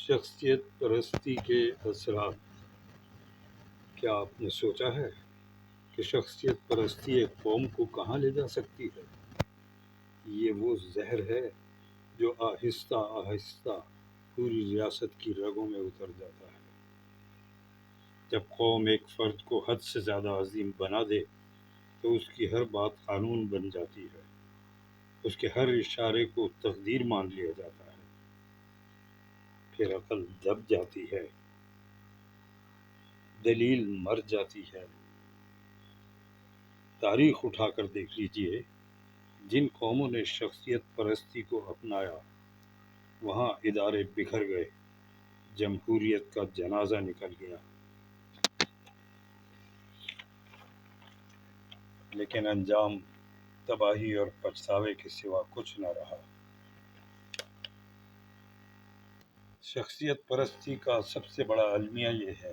شخصیت پرستی کے اثرات۔ کیا آپ نے سوچا ہے کہ شخصیت پرستی ایک قوم کو کہاں لے جا سکتی ہے؟ یہ وہ زہر ہے جو آہستہ آہستہ پوری ریاست کی رگوں میں اتر جاتا ہے۔ جب قوم ایک فرد کو حد سے زیادہ عظیم بنا دے تو اس کی ہر بات قانون بن جاتی ہے، اس کے ہر اشارے کو تقدیر مان لیا جاتا ہے۔ پھر عقل دب جاتی ہے، دلیل مر جاتی ہے۔ تاریخ اٹھا کر دیکھ لیجئے، جن قوموں نے شخصیت پرستی کو اپنایا وہاں ادارے بکھر گئے، جمہوریت کا جنازہ نکل گیا، لیکن انجام تباہی اور پچھتاوے کے سوا کچھ نہ رہا۔ شخصیت پرستی کا سب سے بڑا المیہ یہ ہے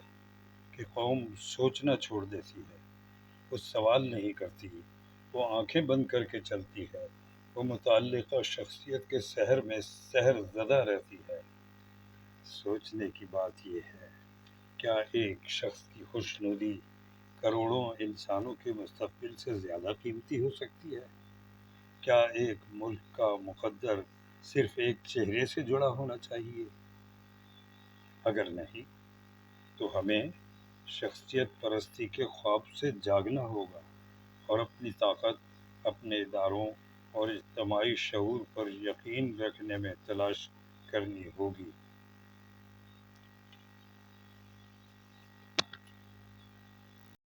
کہ قوم سوچنا چھوڑ دیتی ہے، وہ سوال نہیں کرتی، وہ آنکھیں بند کر کے چلتی ہے، وہ متعلقہ شخصیت کے سحر میں سحر زدہ رہتی ہے۔ سوچنے کی بات یہ ہے، کیا ایک شخص کی خوشنودی کروڑوں انسانوں کے مستقبل سے زیادہ قیمتی ہو سکتی ہے؟ کیا ایک ملک کا مقدر صرف ایک چہرے سے جڑا ہونا چاہیے؟ اگر نہیں تو ہمیں شخصیت پرستی کے خواب سے جاگنا ہوگا اور اپنی طاقت اپنے اداروں اور اجتماعی شعور پر یقین رکھنے میں تلاش کرنی ہوگی۔